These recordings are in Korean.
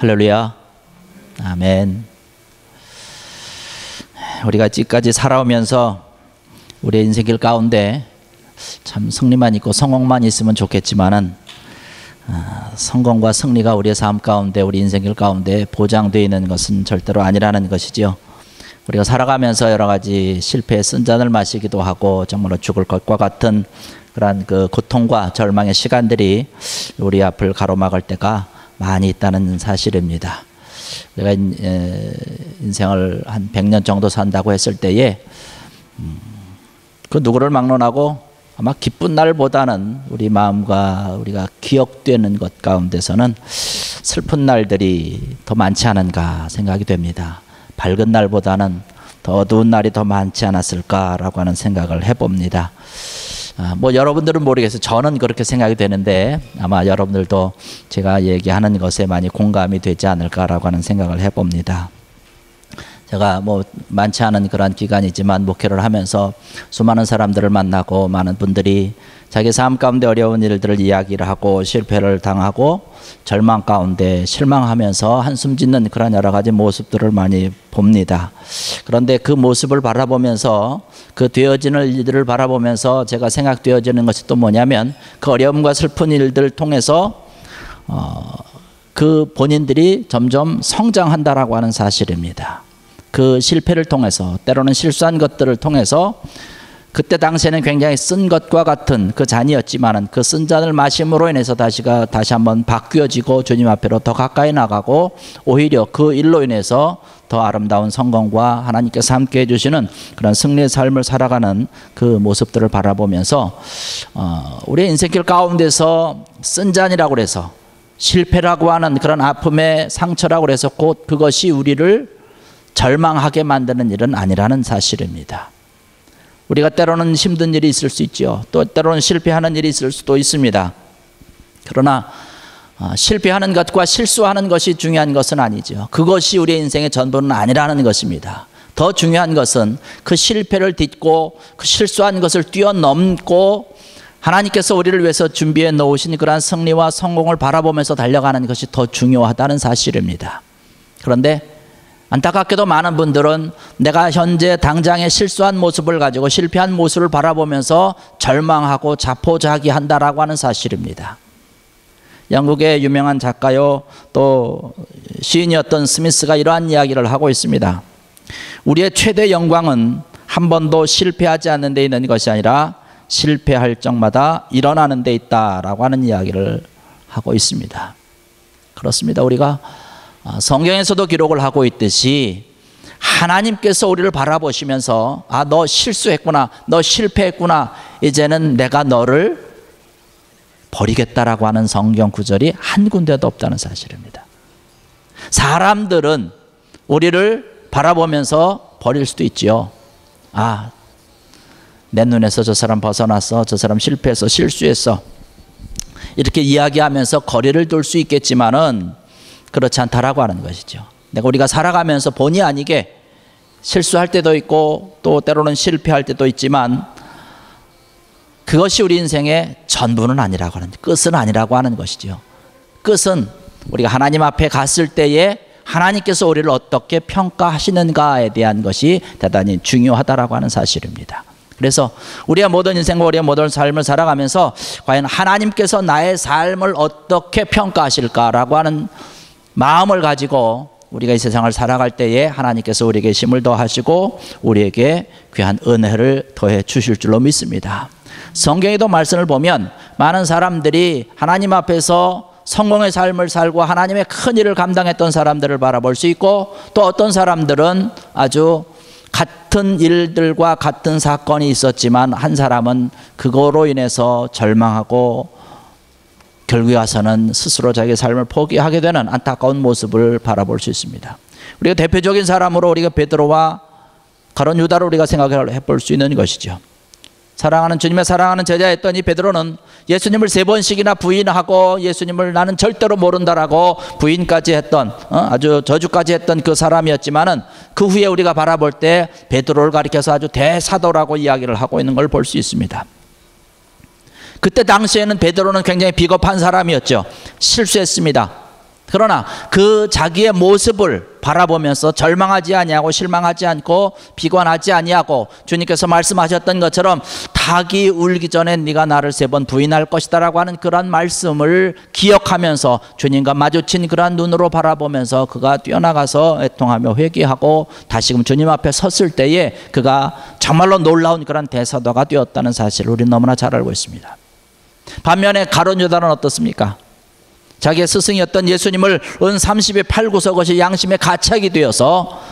할렐루야. 아멘. 우리가 지금까지 살아오면서 우리의 인생길 가운데 참 승리만 있고 성공만 있으면 좋겠지만은 성공과 승리가 우리의 삶 가운데, 우리 인생길 가운데 보장되어 있는 것은 절대로 아니라는 것이죠. 우리가 살아가면서 여러 가지 실패의 쓴잔을 마시기도 하고 정말로 죽을 것과 같은 그러한 그 고통과 절망의 시간들이 우리 앞을 가로막을 때가 많이 있다는 사실입니다. 우리가 인생을 한 100년 정도 산다고 했을 때에 그 누구를 막론하고 아마 기쁜 날보다는 우리 마음과 우리가 기억되는 것 가운데서는 슬픈 날들이 더 많지 않은가 생각이 됩니다. 밝은 날보다는 더 어두운 날이 더 많지 않았을까라고 하는 생각을 해봅니다. 뭐 여러분들은 모르겠어요. 저는 그렇게 생각이 되는데 아마 여러분들도 제가 얘기하는 것에 많이 공감이 되지 않을까라고 하는 생각을 해봅니다. 제가 뭐 많지 않은 그런 기간이지만 목회를 하면서 수많은 사람들을 만나고 많은 분들이 자기 삶 가운데 어려운 일들을 이야기를 하고 실패를 당하고 절망 가운데 실망하면서 한숨 짓는 그런 여러 가지 모습들을 많이 봅니다. 그런데 그 모습을 바라보면서 그 되어지는 일들을 바라보면서 제가 생각되어지는 것이 또 뭐냐면 그 어려움과 슬픈 일들을 통해서 그 본인들이 점점 성장한다라고 하는 사실입니다. 그 실패를 통해서, 때로는 실수한 것들을 통해서 그때 당시에는 굉장히 쓴 것과 같은 그 잔이었지만은 그 쓴 잔을 마심으로 인해서 다시 한번 바뀌어지고 주님 앞으로 더 가까이 나가고 오히려 그 일로 인해서 더 아름다운 성공과 하나님께서 함께 해주시는 그런 승리의 삶을 살아가는 그 모습들을 바라보면서 우리의 인생길 가운데서 쓴 잔이라고 해서 실패라고 하는 그런 아픔의 상처라고 해서 곧 그것이 우리를 절망하게 만드는 일은 아니라는 사실입니다. 우리가 때로는 힘든 일이 있을 수 있죠. 또 때로는 실패하는 일이 있을 수도 있습니다. 그러나 실패하는 것과 실수하는 것이 중요한 것은 아니죠. 그것이 우리의 인생의 전부는 아니라는 것입니다. 더 중요한 것은 그 실패를 딛고 그 실수한 것을 뛰어넘고 하나님께서 우리를 위해서 준비해 놓으신 그러한 승리와 성공을 바라보면서 달려가는 것이 더 중요하다는 사실입니다. 그런데 안타깝게도 많은 분들은 내가 현재 당장의 실수한 모습을 가지고 실패한 모습을 바라보면서 절망하고 자포자기한다라고 하는 사실입니다. 영국의 유명한 작가요 또 시인이었던 스미스가 이러한 이야기를 하고 있습니다. 우리의 최대 영광은 한 번도 실패하지 않는 데 있는 것이 아니라 실패할 적마다 일어나는 데 있다라고 하는 이야기를 하고 있습니다. 그렇습니다. 우리가 성경에서도 기록을 하고 있듯이 하나님께서 우리를 바라보시면서 너 실수했구나, 너 실패했구나, 이제는 내가 너를 버리겠다라고 하는 성경 구절이 한 군데도 없다는 사실입니다. 사람들은 우리를 바라보면서 버릴 수도 있지요. 내 눈에서 저 사람 벗어났어, 저 사람 실패했어, 실수했어, 이렇게 이야기하면서 거리를 둘 수 있겠지만은 그렇지 않다라고 하는 것이죠. 우리가 살아가면서 본의 아니게 실수할 때도 있고 또 때로는 실패할 때도 있지만 그것이 우리 인생의 전부는 아니라고 하는, 끝은 아니라고 하는 것이죠. 끝은 우리가 하나님 앞에 갔을 때에 하나님께서 우리를 어떻게 평가하시는가에 대한 것이 대단히 중요하다라고 하는 사실입니다. 그래서 우리의 모든 인생과 우리의 모든 삶을 살아가면서 과연 하나님께서 나의 삶을 어떻게 평가하실까라고 하는 마음을 가지고 우리가 이 세상을 살아갈 때에 하나님께서 우리에게 힘을 더하시고 우리에게 귀한 은혜를 더해 주실 줄로 믿습니다. 성경에도 말씀을 보면 많은 사람들이 하나님 앞에서 성공의 삶을 살고 하나님의 큰 일을 감당했던 사람들을 바라볼 수 있고 또 어떤 사람들은 아주 같은 일들과 같은 사건이 있었지만 한 사람은 그거로 인해서 절망하고 결국에 와서는 스스로 자기의 삶을 포기하게 되는 안타까운 모습을 바라볼 수 있습니다. 우리가 대표적인 사람으로 우리가 베드로와 가룟 유다를 우리가 생각해 볼 수 있는 것이죠. 사랑하는 주님의 사랑하는 제자였던 이 베드로는 예수님을 3번씩이나 부인하고 예수님을 나는 절대로 모른다라고 부인까지 했던 아주 저주까지 했던 그 사람이었지만은 그 후에 우리가 바라볼 때 베드로를 가리켜서 아주 대사도라고 이야기를 하고 있는 걸 볼 수 있습니다. 그때 당시에는 베드로는 굉장히 비겁한 사람이었죠. 실수했습니다. 그러나 그 자기의 모습을 바라보면서 절망하지 아니하고 실망하지 않고 비관하지 아니하고 주님께서 말씀하셨던 것처럼 닭이 울기 전에 네가 나를 3번 부인할 것이다 라고 하는 그런 말씀을 기억하면서 주님과 마주친 그러한 눈으로 바라보면서 그가 뛰어나가서 애통하며 회개하고 다시금 주님 앞에 섰을 때에 그가 정말로 놀라운 그런 대사도가 되었다는 사실을 우리는 너무나 잘 알고 있습니다. 반면에 가룟 유다는 어떻습니까? 자기의 스승이었던 예수님을 은 30의 8구석 것이 양심의 가책이 되어서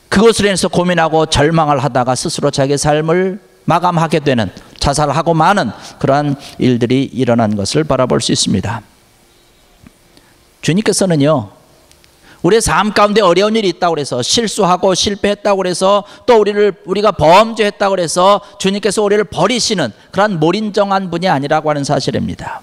그것으로 인해서 고민하고 절망을 하다가 스스로 자기의 삶을 마감하게 되는, 자살하고 마는 그러한 일들이 일어난 것을 바라볼 수 있습니다. 주님께서는요, 우리의 삶 가운데 어려운 일이 있다고 해서 실수하고 실패했다고 해서 또 우리가 범죄했다고 해서 주님께서 우리를 버리시는 그런 몰인정한 분이 아니라고 하는 사실입니다.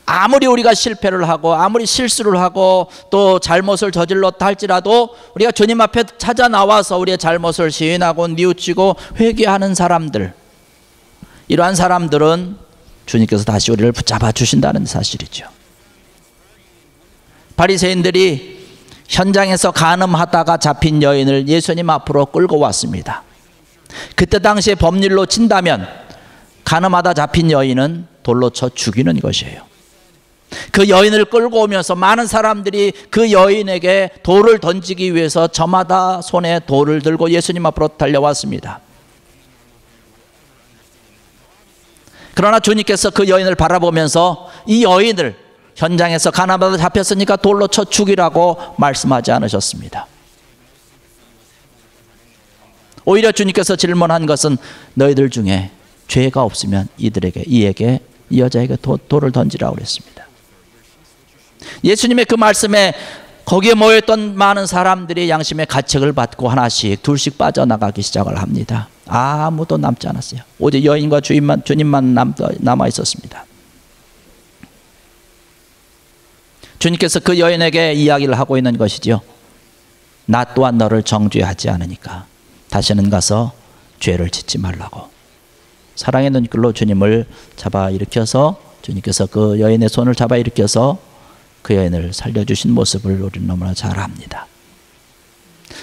아무리 우리가 실패를 하고 아무리 실수를 하고 또 잘못을 저질렀다 할지라도 우리가 주님 앞에 찾아 나와서 우리의 잘못을 시인하고 뉘우치고 회개하는 사람들, 이러한 사람들은 주님께서 다시 우리를 붙잡아 주신다는 사실이죠. 바리새인들이 현장에서 간음하다가 잡힌 여인을 예수님 앞으로 끌고 왔습니다. 그때 당시에 법률로 친다면 간음하다 잡힌 여인은 돌로 쳐 죽이는 것이에요. 그 여인을 끌고 오면서 많은 사람들이 그 여인에게 돌을 던지기 위해서 저마다 손에 돌을 들고 예수님 앞으로 달려왔습니다. 그러나 주님께서 그 여인을 바라보면서 이 여인을 현장에서 간음하다 잡혔으니까 돌로 쳐 죽이라고 말씀하지 않으셨습니다. 오히려 주님께서 질문한 것은 너희들 중에 죄가 없으면 이 여자에게 돌을 던지라고 그랬습니다. 예수님의 그 말씀에 거기에 모였던 많은 사람들이 양심의 가책을 받고 하나씩 둘씩 빠져나가기 시작을 합니다. 아무도 남지 않았어요. 오직 여인과 주님만 남아 있었습니다. 주님께서 그 여인에게 이야기를 하고 있는 것이지요. 나 또한 너를 정죄하지 않으니까 다시는 가서 죄를 짓지 말라고. 사랑의 눈길로 주님을 잡아 일으켜서 주님께서 그 여인의 손을 잡아 일으켜서 그 여인을 살려주신 모습을 우리는 너무나 잘 압니다.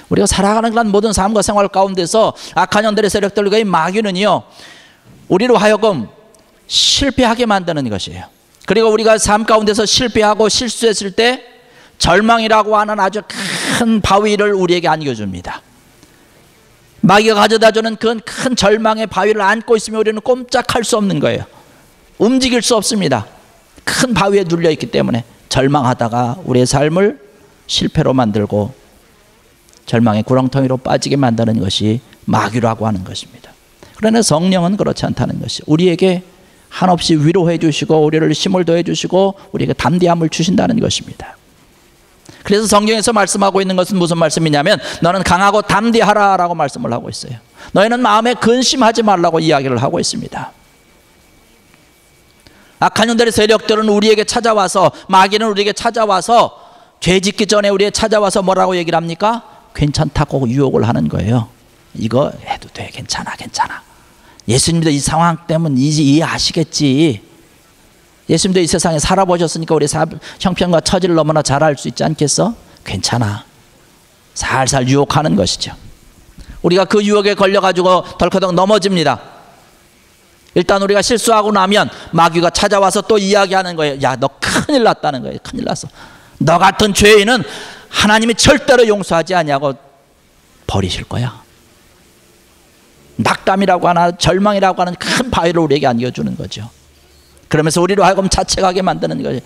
우리가 살아가는 그런 모든 삶과 생활 가운데서 악한 영들의 세력들과 이 마귀는요, 우리로 하여금 실패하게 만드는 것이에요. 그리고 우리가 삶 가운데서 실패하고 실수했을 때 절망이라고 하는 아주 큰 바위를 우리에게 안겨줍니다. 마귀가 가져다주는 그 큰 절망의 바위를 안고 있으면 우리는 꼼짝할 수 없는 거예요. 움직일 수 없습니다. 큰 바위에 눌려있기 때문에 절망하다가 우리의 삶을 실패로 만들고 절망의 구렁텅이로 빠지게 만드는 것이 마귀라고 하는 것입니다. 그러나 성령은 그렇지 않다는 것이, 우리에게 한없이 위로해 주시고 우리를 힘을 더해 주시고 우리에게 담대함을 주신다는 것입니다. 그래서 성경에서 말씀하고 있는 것은 무슨 말씀이냐면 너는 강하고 담대하라 라고 말씀을 하고 있어요. 너희는 마음에 근심하지 말라고 이야기를 하고 있습니다. 악한 영들의 세력들은 우리에게 찾아와서, 마귀는 우리에게 찾아와서 죄 짓기 전에 우리에게 찾아와서 뭐라고 얘기를 합니까? 괜찮다고 유혹을 하는 거예요. 이거 해도 돼, 괜찮아. 예수님도 이 상황 때문에 이해하시겠지. 예수님도 이 세상에 살아보셨으니까 우리 형편과 처지를 너무나 잘 알 수 있지 않겠어? 괜찮아. 살살 유혹하는 것이죠. 우리가 그 유혹에 걸려가지고 덜커덕 넘어집니다. 일단 우리가 실수하고 나면 마귀가 찾아와서 또 이야기하는 거예요. 야, 너 큰일 났다는 거예요. 큰일 났어. 너 같은 죄인은 하나님이 절대로 용서하지 아니하고 버리실 거야. 낙담이라고 하나 절망이라고 하는 큰 바위를 우리에게 안겨주는 거죠. 그러면서 우리로 하여금 자책하게 만드는 거죠.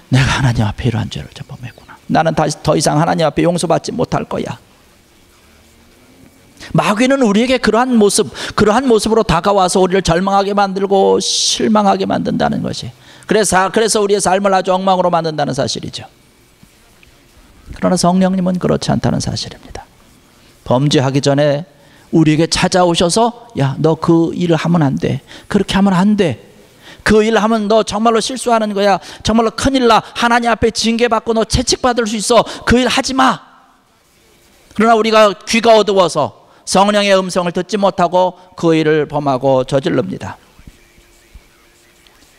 내가 하나님 앞에 이러한 죄를 범했구나. 나는 더 이상 하나님 앞에 용서받지 못할 거야. 마귀는 우리에게 그러한 모습으로 다가와서 우리를 절망하게 만들고 실망하게 만든다는 것이, 그래서 우리의 삶을 아주 엉망으로 만든다는 사실이죠. 그러나 성령님은 그렇지 않다는 사실입니다. 범죄하기 전에 우리에게 찾아오셔서 야, 너 그 일을 하면 안 돼. 그렇게 하면 안 돼. 그 일을 하면 너 정말로 실수하는 거야. 정말로 큰일 나. 하나님 앞에 징계받고 너 채찍받을 수 있어. 그 일 하지 마. 그러나 우리가 귀가 어두워서 성령의 음성을 듣지 못하고 그 일을 범하고 저질릅니다.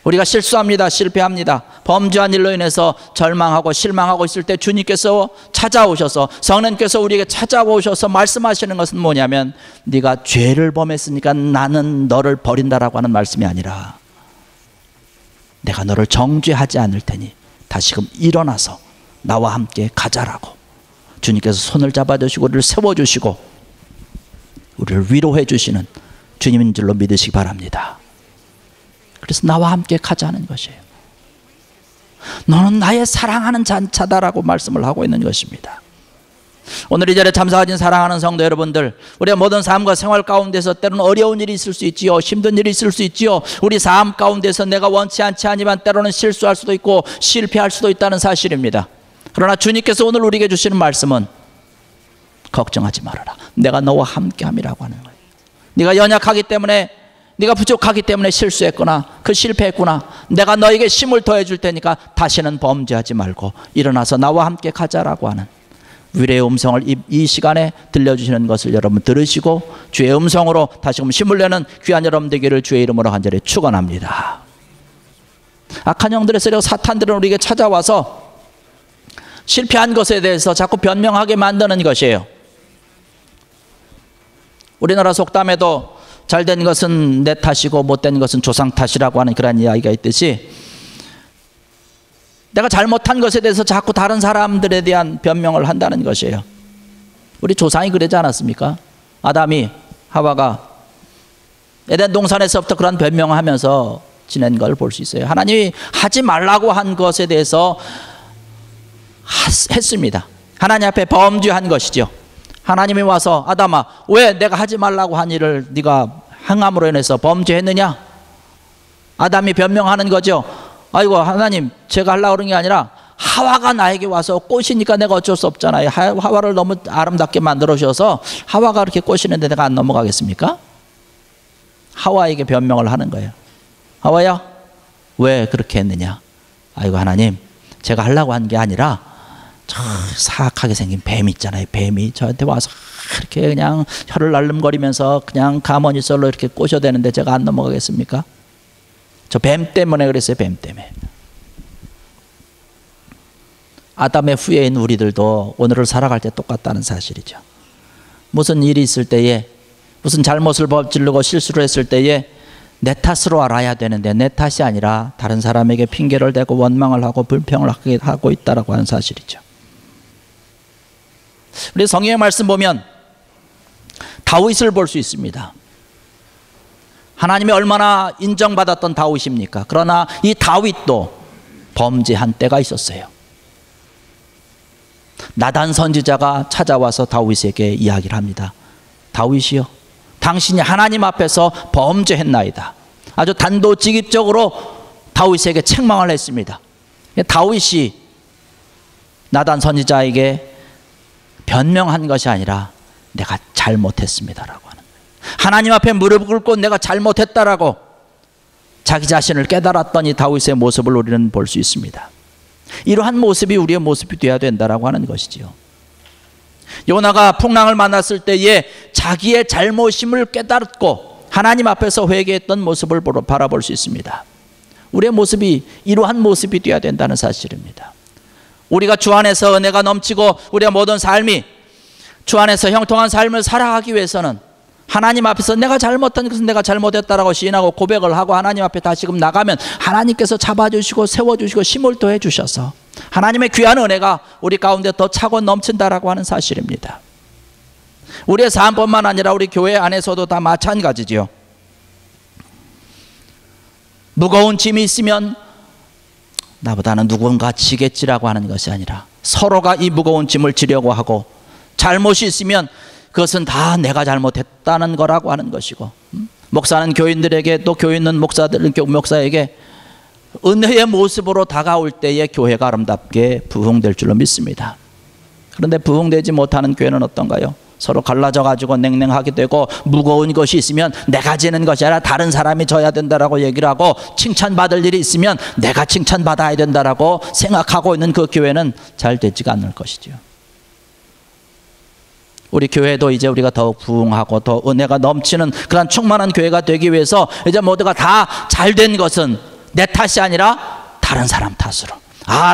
우리가 실수합니다. 실패합니다. 범죄한 일로 인해서 절망하고 실망하고 있을 때 주님께서 찾아오셔서, 성령께서 우리에게 찾아오셔서 말씀하시는 것은 뭐냐면, 네가 죄를 범했으니까 나는 너를 버린다라고 하는 말씀이 아니라, 내가 너를 정죄하지 않을 테니 다시금 일어나서 나와 함께 가자라고 주님께서 손을 잡아주시고 우리를 세워주시고 우리를 위로해 주시는 주님인 줄로 믿으시기 바랍니다. 그래서 나와 함께 가자는 것이에요. 너는 나의 사랑하는 잔차다라고 말씀을 하고 있는 것입니다. 오늘 이 자리에 참석하신 사랑하는 성도 여러분들, 우리의 모든 삶과 생활 가운데서 때로는 어려운 일이 있을 수 있지요. 힘든 일이 있을 수 있지요. 우리 삶 가운데서 내가 원치 않지 않지만 때로는 실수할 수도 있고 실패할 수도 있다는 사실입니다. 그러나 주님께서 오늘 우리에게 주시는 말씀은 걱정하지 말아라. 내가 너와 함께함이라고 하는 거예요. 네가 연약하기 때문에, 네가 부족하기 때문에 실수했구나, 실패했구나. 내가 너에게 힘을 더해 줄 테니까 다시는 범죄하지 말고 일어나서 나와 함께 가자라고 하는 위로의 음성을 이 시간에 들려주시는 것을 여러분 들으시고 주의 음성으로 다시금 힘을 내는 귀한 여러분 되기를 주의 이름으로 간절히 축원합니다. 악한 영들의 세력 사탄들은 우리에게 찾아와서 실패한 것에 대해서 자꾸 변명하게 만드는 것이에요. 우리나라 속담에도 잘된 것은 내 탓이고 못된 것은 조상 탓이라고 하는 그런 이야기가 있듯이, 내가 잘못한 것에 대해서 자꾸 다른 사람들에 대한 변명을 한다는 것이에요. 우리 조상이 그러지 않았습니까? 아담이 하와가 에덴 동산에서부터 그런 변명을 하면서 지낸 걸 볼 수 있어요. 하나님이 하지 말라고 한 것에 대해서 했습니다. 하나님 앞에 범죄한 것이죠. 하나님이 와서 아담아, 왜 내가 하지 말라고 한 일을 네가 행함으로 인해서 범죄했느냐? 아담이 변명하는 거죠. 아이고 하나님, 제가 하려고 그런 게 아니라 하와가 나에게 와서 꼬시니까 내가 어쩔 수 없잖아요. 하와를 너무 아름답게 만들어 주셔서 하와가 그렇게 꼬시는데 내가 안 넘어가겠습니까? 하와에게 변명을 하는 거예요. 하와야, 왜 그렇게 했느냐? 아이고 하나님, 제가 하려고 한 게 아니라 저 사악하게 생긴 뱀 있잖아요. 뱀이 저한테 와서 이렇게 그냥 혀를 날름거리면서 그냥 가만히 썰로 이렇게 꼬셔대는데 제가 안 넘어가겠습니까? 저 뱀 때문에 그랬어요. 뱀 때문에. 아담의 후예인 우리들도 오늘을 살아갈 때 똑같다는 사실이죠. 무슨 일이 있을 때에, 무슨 잘못을 저지르고 실수를 했을 때에 내 탓으로 알아야 되는데 내 탓이 아니라 다른 사람에게 핑계를 대고 원망을 하고 불평을 하고 있다라고 하는 사실이죠. 우리 성경의 말씀 보면 다윗을 볼 수 있습니다. 하나님이 얼마나 인정받았던 다윗입니까? 그러나 이 다윗도 범죄한 때가 있었어요. 나단 선지자가 찾아와서 다윗에게 이야기를 합니다. 다윗이요, 당신이 하나님 앞에서 범죄했나이다. 아주 단도직입적으로 다윗에게 책망을 했습니다. 다윗이 나단 선지자에게 변명한 것이 아니라 내가 잘못했습니다라고 하는 거예요. 하나님 앞에 무릎을 꿇고 내가 잘못했다라고 자기 자신을 깨달았더니 다윗의 모습을 우리는 볼 수 있습니다. 이러한 모습이 우리의 모습이 되어야 된다라고 하는 것이지요. 요나가 풍랑을 만났을 때에 자기의 잘못임을 깨달았고 하나님 앞에서 회개했던 모습을 바라볼 수 있습니다. 우리의 모습이 이러한 모습이 되어야 된다는 사실입니다. 우리가 주 안에서 은혜가 넘치고 우리의 모든 삶이 주 안에서 형통한 삶을 살아가기 위해서는 하나님 앞에서 내가 잘못한 것은 내가 잘못했다라고 시인하고 고백을 하고 하나님 앞에 다시금 나가면 하나님께서 잡아주시고 세워주시고 힘을 더해 주셔서 하나님의 귀한 은혜가 우리 가운데 더 차고 넘친다라고 하는 사실입니다. 우리의 삶뿐만 아니라 우리 교회 안에서도 다 마찬가지지요. 무거운 짐이 있으면 나보다는 누군가 지겠지라고 하는 것이 아니라 서로가 이 무거운 짐을 지려고 하고, 잘못이 있으면 그것은 다 내가 잘못했다는 거라고 하는 것이고, 목사는 교인들에게, 또 교회 있는 목사에게 은혜의 모습으로 다가올 때에 교회가 아름답게 부흥될 줄로 믿습니다. 그런데 부흥되지 못하는 교회는 어떤가요? 서로 갈라져 가지고 냉랭하게 되고, 무거운 것이 있으면 내가 지는 것이 아니라 다른 사람이 져야 된다라고 얘기를 하고, 칭찬받을 일이 있으면 내가 칭찬받아야 된다라고 생각하고 있는 그 교회는 잘 되지가 않을 것이죠. 우리 교회도 이제 우리가 더욱 부흥하고 더 은혜가 넘치는 그런 충만한 교회가 되기 위해서 이제 모두가 다 잘된 것은 내 탓이 아니라 다른 사람 탓으로.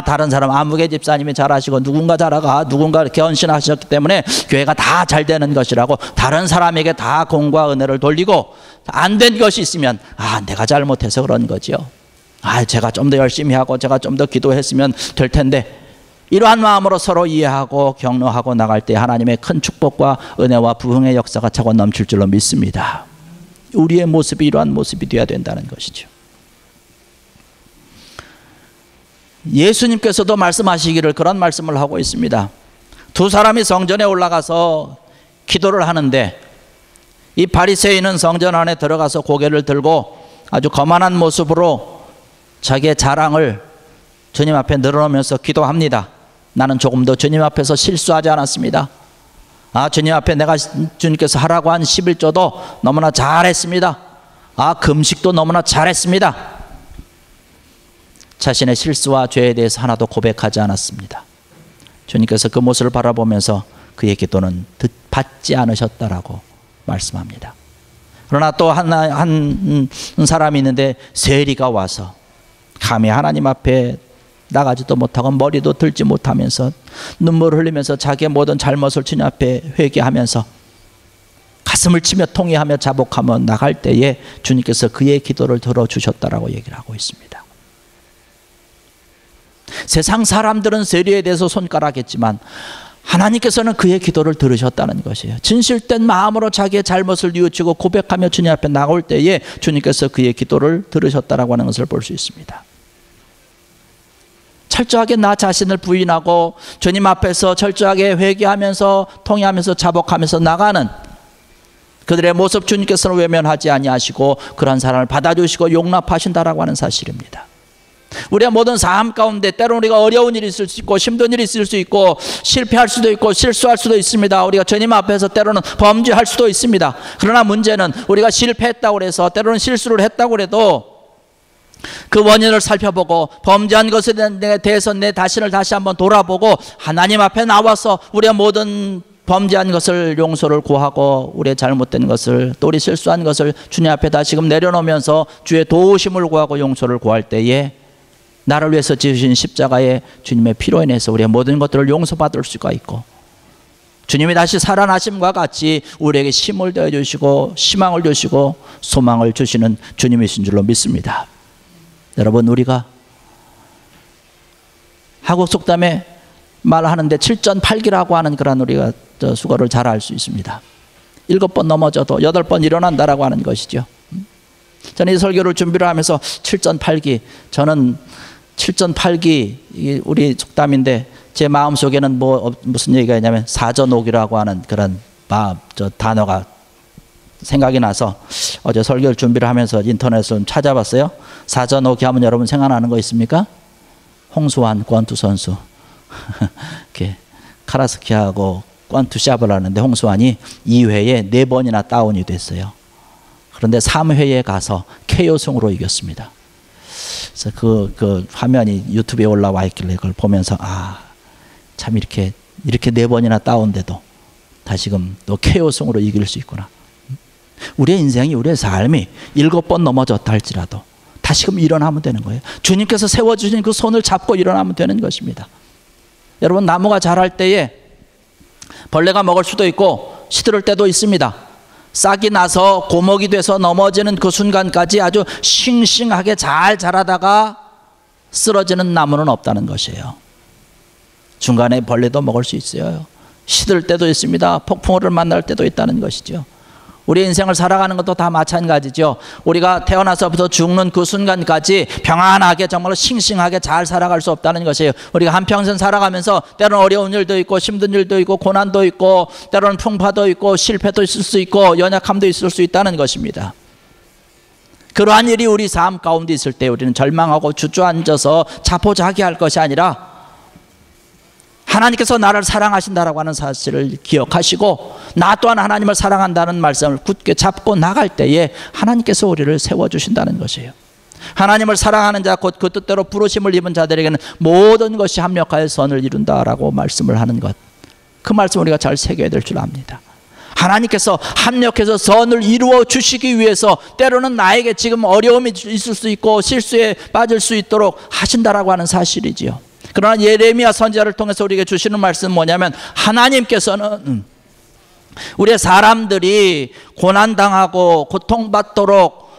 다른 사람 아무개 집사님이 잘하시고 누군가 잘하고 누군가 이렇게 헌신하셨기 때문에 교회가 다 잘 되는 것이라고 다른 사람에게 다 공과 은혜를 돌리고, 안 된 것이 있으면 내가 잘못해서 그런 거지요. 제가 좀 더 열심히 하고 제가 좀 더 기도했으면 될 텐데, 이러한 마음으로 서로 이해하고 격려하고 나갈 때 하나님의 큰 축복과 은혜와 부흥의 역사가 차고 넘칠 줄로 믿습니다. 우리의 모습이 이러한 모습이 되어야 된다는 것이죠. 예수님께서도 말씀하시기를 그런 말씀을 하고 있습니다. 두 사람이 성전에 올라가서 기도를 하는데, 이 바리새인은 성전 안에 들어가서 고개를 들고 아주 거만한 모습으로 자기의 자랑을 주님 앞에 늘어놓으면서 기도합니다. 나는 조금 더 주님 앞에서 실수하지 않았습니다. 주님 앞에 내가 주님께서 하라고 한 11조도 너무나 잘했습니다. 금식도 너무나 잘했습니다. 자신의 실수와 죄에 대해서 하나도 고백하지 않았습니다. 주님께서 그 모습을 바라보면서 그의 기도는 받지 않으셨다라고 말씀합니다. 그러나 또 한 사람이 있는데, 세리가 와서 감히 하나님 앞에 나가지도 못하고 머리도 들지 못하면서 눈물을 흘리면서 자기의 모든 잘못을 주님 앞에 회개하면서 가슴을 치며 통회하며 자복하며 나갈 때에 주님께서 그의 기도를 들어주셨다라고 얘기를 하고 있습니다. 세상 사람들은 세리에 대해서 손가락했지만 하나님께서는 그의 기도를 들으셨다는 것이에요. 진실된 마음으로 자기의 잘못을 뉘우치고 고백하며 주님 앞에 나올 때에 주님께서 그의 기도를 들으셨다라고 하는 것을 볼 수 있습니다. 철저하게 나 자신을 부인하고 주님 앞에서 철저하게 회개하면서 통회하면서 자복하면서 나가는 그들의 모습, 주님께서는 외면하지 아니하시고 그런 사람을 받아주시고 용납하신다라고 하는 사실입니다. 우리의 모든 삶 가운데 때로는 우리가 어려운 일이 있을 수 있고 힘든 일이 있을 수 있고 실패할 수도 있고 실수할 수도 있습니다. 우리가 주님 앞에서 때로는 범죄할 수도 있습니다. 그러나 문제는 우리가 실패했다고 해서 때로는 실수를 했다고 해도 그 원인을 살펴보고 범죄한 것에 대해서 내 자신을 다시 한번 돌아보고 하나님 앞에 나와서 우리의 모든 범죄한 것을 용서를 구하고 우리의 잘못된 것을 또 우리 실수한 것을 주님 앞에 다시금 내려놓으면서 주의 도우심을 구하고 용서를 구할 때에 나를 위해서 지으신 십자가의 주님의 피로 인해서 우리의 모든 것들을 용서받을 수가 있고, 주님이 다시 살아나심과 같이 우리에게 힘을 더해 주시고 희망을 주시고 소망을 주시는 주님이신 줄로 믿습니다. 여러분, 우리가 한국 속담에 말하는데 7전8기라고 하는 그런 우리가 수고를 잘 알 수 있습니다. 7번 넘어져도 8번 일어난다라고 하는 것이죠. 저는 이 설교를 준비를 하면서 7전8기, 저는 7전8기 우리 속담인데 제 마음속에는 무슨 얘기가 있냐면 사전옥이라고 하는 그런 단어가 생각이 나서 어제 설교를 준비를 하면서 인터넷을 좀 찾아봤어요. 사전옥이 하면 여러분 생각나는 거 있습니까? 홍수환 권투 선수 이렇게 카라스키하고 권투샵을 하는데 홍수환이 2회에 4번이나 다운이 됐어요. 그런데 3회에 가서 KO승으로 이겼습니다. 그래서 그 화면이 유튜브에 올라와 있길래 그걸 보면서 참 이렇게 4번이나 다운돼도 다시금 또 KO승으로 이길 수 있구나. 우리의 인생이, 우리의 삶이 7번 넘어졌다 할지라도 다시금 일어나면 되는 거예요. 주님께서 세워주신 그 손을 잡고 일어나면 되는 것입니다. 여러분, 나무가 자랄 때에 벌레가 먹을 수도 있고 시들을 때도 있습니다. 싹이 나서 고목이 돼서 넘어지는 그 순간까지 아주 싱싱하게 잘 자라다가 쓰러지는 나무는 없다는 것이에요. 중간에 벌레도 먹을 수 있어요. 시들 때도 있습니다. 폭풍우를 만날 때도 있다는 것이죠. 우리 인생을 살아가는 것도 다 마찬가지죠. 우리가 태어나서부터 죽는 그 순간까지 평안하게 정말로 싱싱하게 잘 살아갈 수 없다는 것이에요. 우리가 한평생 살아가면서 때로는 어려운 일도 있고 힘든 일도 있고 고난도 있고 때로는 풍파도 있고 실패도 있을 수 있고 연약함도 있을 수 있다는 것입니다. 그러한 일이 우리 삶 가운데 있을 때 우리는 절망하고 주저앉아서 자포자기할 것이 아니라 하나님께서 나를 사랑하신다라고 하는 사실을 기억하시고 나 또한 하나님을 사랑한다는 말씀을 굳게 잡고 나갈 때에 하나님께서 우리를 세워주신다는 것이에요. 하나님을 사랑하는 자 곧 그 뜻대로 부르심을 입은 자들에게는 모든 것이 합력하여 선을 이룬다라고 말씀을 하는 것, 그 말씀 우리가 잘 새겨야 될 줄 압니다. 하나님께서 합력해서 선을 이루어 주시기 위해서 때로는 나에게 지금 어려움이 있을 수 있고 실수에 빠질 수 있도록 하신다라고 하는 사실이지요. 그러나 예레미야 선지자를 통해서 우리에게 주시는 말씀은 뭐냐면 하나님께서는 우리의 사람들이 고난당하고 고통받도록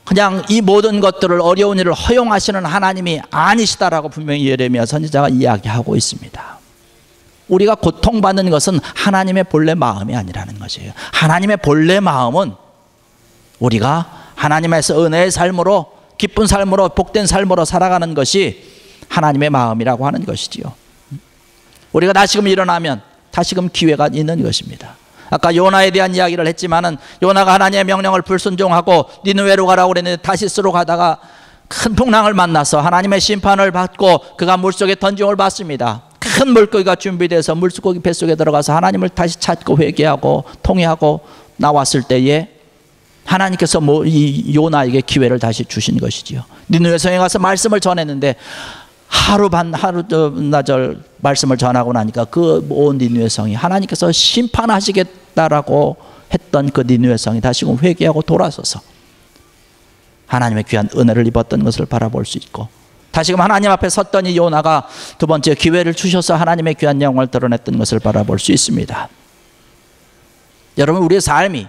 그냥 이 모든 것들을 어려운 일을 허용하시는 하나님이 아니시다라고 분명히 예레미야 선지자가 이야기하고 있습니다. 우리가 고통받는 것은 하나님의 본래 마음이 아니라는 것이에요. 하나님의 본래 마음은 우리가 하나님에서 은혜의 삶으로 기쁜 삶으로 복된 삶으로 살아가는 것이 하나님의 마음이라고 하는 것이지요. 우리가 다시금 일어나면 다시금 기회가 있는 것입니다. 아까 요나에 대한 이야기를 했지만은 요나가 하나님의 명령을 불순종하고 니느웨로 가라고 그랬는데 다시스로 가다가 큰 풍랑을 만나서 하나님의 심판을 받고 그가 물속에 던짐을 받습니다. 큰 물고기가 준비돼서 물고기 뱃속에 들어가서 하나님을 다시 찾고 회개하고 통회하고 나왔을 때에 하나님께서 이 요나에게 기회를 다시 주신 것이지요. 니느웨 성에 가서 말씀을 전했는데 하루 반나절 말씀을 전하고 나니까 그 온 니느웨 성이 하나님께서 심판하시겠다라고 했던 그 니느웨 성이 다시금 회개하고 돌아서서 하나님의 귀한 은혜를 입었던 것을 바라볼 수 있고, 다시금 하나님 앞에 섰던 이 요나가 두 번째 기회를 주셔서 하나님의 귀한 영광을 드러냈던 것을 바라볼 수 있습니다. 여러분, 우리의 삶이,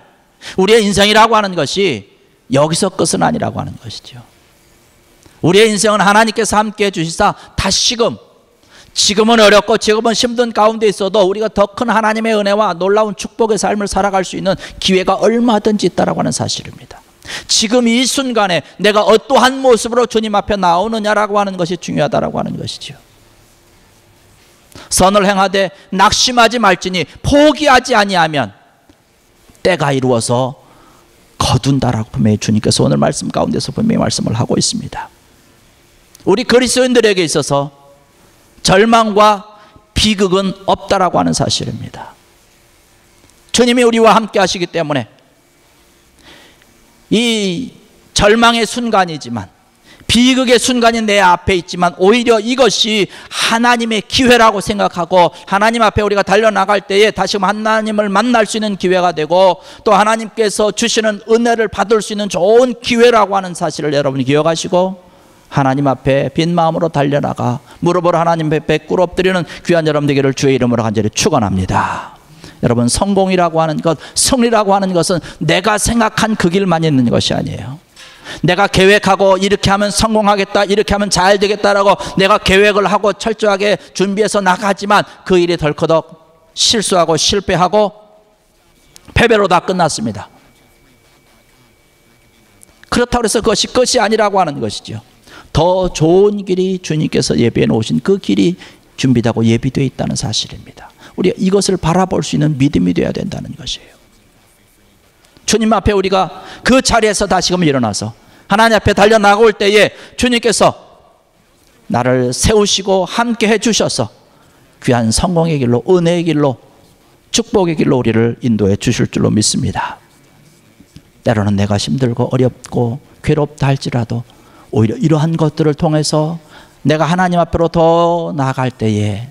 우리의 인생이라고 하는 것이 여기서 끝은 아니라고 하는 것이죠. 우리의 인생은 하나님께서 함께해 주시사 다시금, 지금은 어렵고 지금은 힘든 가운데 있어도 우리가 더 큰 하나님의 은혜와 놀라운 축복의 삶을 살아갈 수 있는 기회가 얼마든지 있다라고 하는 사실입니다. 지금 이 순간에 내가 어떠한 모습으로 주님 앞에 나오느냐라고 하는 것이 중요하다라고 하는 것이죠. 선을 행하되 낙심하지 말지니 포기하지 아니하면 때가 이루어서 거둔다라고 분명히 주님께서 오늘 말씀 가운데서 분명히 말씀을 하고 있습니다. 우리 그리스도인들에게 있어서 절망과 비극은 없다라고 하는 사실입니다. 주님이 우리와 함께 하시기 때문에 이 절망의 순간이지만, 비극의 순간이 내 앞에 있지만 오히려 이것이 하나님의 기회라고 생각하고 하나님 앞에 우리가 달려나갈 때에 다시 하나님을 만날 수 있는 기회가 되고 또 하나님께서 주시는 은혜를 받을 수 있는 좋은 기회라고 하는 사실을 여러분이 기억하시고 하나님 앞에 빈 마음으로 달려나가 무릎으로 하나님 앞에 꿇어 엎드리는 귀한 여러분 되기를 주의 이름으로 간절히 축원합니다. 여러분, 성공이라고 하는 것, 승리라고 하는 것은 내가 생각한 그 길만 있는 것이 아니에요. 내가 계획하고 이렇게 하면 성공하겠다, 이렇게 하면 잘 되겠다라고 내가 계획을 하고 철저하게 준비해서 나가지만 그 일이 덜커덕 실수하고 실패하고 패배로 다 끝났습니다. 그렇다고 해서 그것이 끝이 아니라고 하는 것이죠. 더 좋은 길이 주님께서 예비해 놓으신 그 길이 준비되고 예비되어 있다는 사실입니다. 우리가 이것을 바라볼 수 있는 믿음이 되어야 된다는 것이에요. 주님 앞에 우리가 그 자리에서 다시금 일어나서 하나님 앞에 달려나올 때에 주님께서 나를 세우시고 함께 해주셔서 귀한 성공의 길로, 은혜의 길로, 축복의 길로 우리를 인도해 주실 줄로 믿습니다. 때로는 내가 힘들고 어렵고 괴롭다 할지라도 오히려 이러한 것들을 통해서 내가 하나님 앞으로 더 나아갈 때에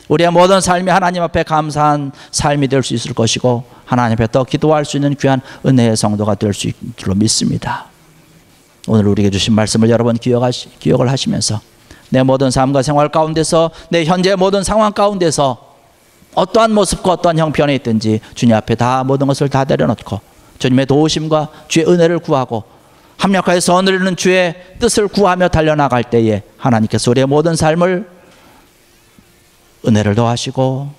우리의 모든 삶이 하나님 앞에 감사한 삶이 될 수 있을 것이고 하나님 앞에 더 기도할 수 있는 귀한 은혜의 성도가 될 수 있을 줄로 믿습니다. 오늘 우리에게 주신 말씀을 여러분 기억을 하시면서 내 모든 삶과 생활 가운데서, 내 현재 모든 상황 가운데서 어떠한 모습과 어떠한 형편에 있든지 주님 앞에 다 모든 것을 다 내려놓고 주님의 도우심과 주의 은혜를 구하고 합력하여 선을 이루는 주의 뜻을 구하며 달려나갈 때에 하나님께서 우리의 모든 삶을 은혜를 더하시고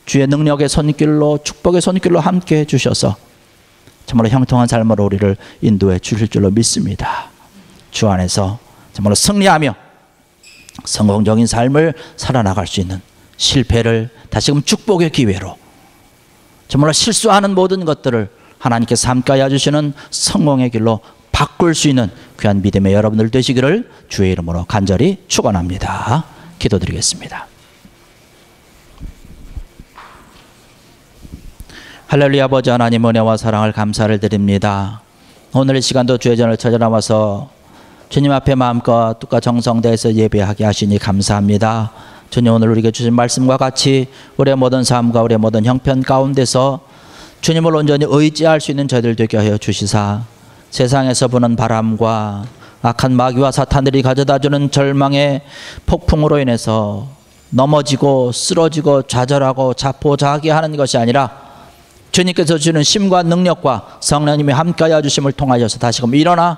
주의 능력의 손길로, 축복의 손길로 함께 해주셔서 정말로 형통한 삶으로 우리를 인도해 주실 줄로 믿습니다. 주 안에서 정말로 승리하며 성공적인 삶을 살아나갈 수 있는, 실패를 다시금 축복의 기회로, 정말로 실수하는 모든 것들을 하나님께서 함께하여 주시는 성공의 길로 바꿀 수 있는 귀한 믿음의 여러분들 되시기를 주의 이름으로 간절히 축원합니다. 기도드리겠습니다. 할렐루야. 아버지 하나님, 은혜와 사랑을 감사를 드립니다. 오늘 이 시간도 주의 전을 찾아나와서 주님 앞에 마음과 뜻과 정성 다해서 예배하게 하시니 감사합니다. 주님, 오늘 우리에게 주신 말씀과 같이 우리의 모든 삶과 우리의 모든 형편 가운데서 주님을 온전히 의지할 수 있는 저희들 되게 하여 주시사 세상에서 부는 바람과 악한 마귀와 사탄들이 가져다주는 절망의 폭풍으로 인해서 넘어지고 쓰러지고 좌절하고 자포자기하는 것이 아니라 주님께서 주는 힘과 능력과 성령님이 함께하여 주심을 통하여서 다시금 일어나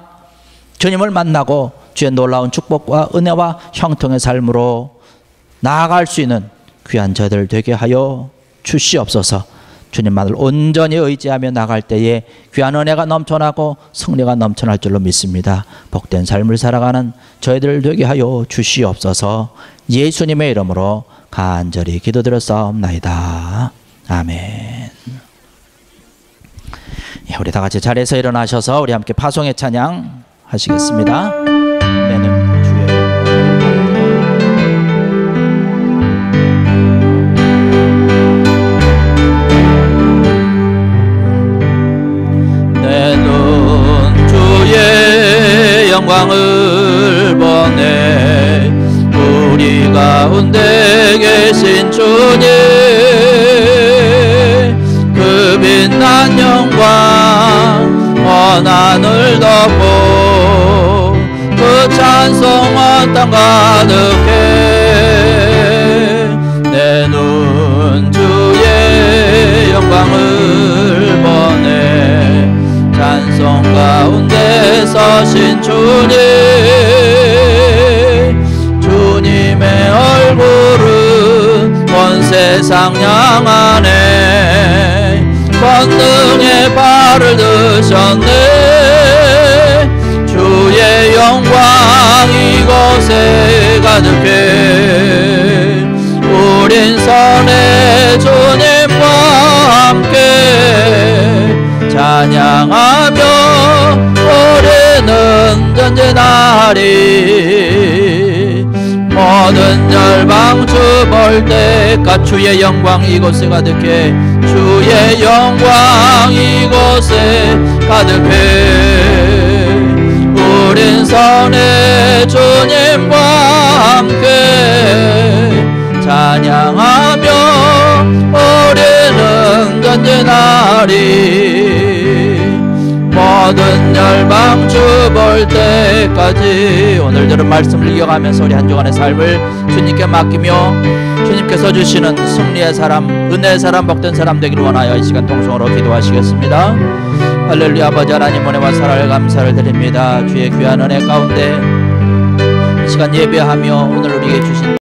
주님을 만나고 주의 놀라운 축복과 은혜와 형통의 삶으로 나아갈 수 있는 귀한 저희들 되게 하여 주시옵소서. 주님만을 온전히 의지하며 나갈 때에 귀한 은혜가 넘쳐나고 승리가 넘쳐날 줄로 믿습니다. 복된 삶을 살아가는 저희들 되게 하여 주시옵소서. 예수님의 이름으로 간절히 기도드렸사옵나이다. 아멘. 우리 다 같이 자리에서 일어나셔서 우리 함께 파송의 찬양 하시겠습니다. 내는 주의 영광을 보내 우리 가운데 계신 주님 그 빛난 영광 온 하늘 덮고 그 찬송은 땅 가득해 내 눈 주의 영광을 보내 찬송 가운데 서신 주님 주님의 얼굴은 온 세상 향하네 권능의 발을 드셨네 주의 영광 이곳에 가득해 우린 선의 주님과 함께 찬양하며 우리는 전진하리 모든 열방 주 볼 때까 주의 영광 이곳에 가득해 주의 영광 이곳에 가득해 우린 선의 주님과 함께 찬양하며 우리는 전진하리 모든 열방 주 볼 때까지. 오늘 들은 말씀을 이어가면서 우리 한 주간의 삶을 주님께 맡기며 주님께서 주시는 승리의 사람, 은혜의 사람, 복된 사람 되기를 원하여 이 시간 통성으로 기도하시겠습니다. 할렐루야. 아버지 하나님 은혜와 사랑을 감사를 드립니다. 주의 귀한 은혜 가운데 이 시간 예배하며 오늘 우리에게 주신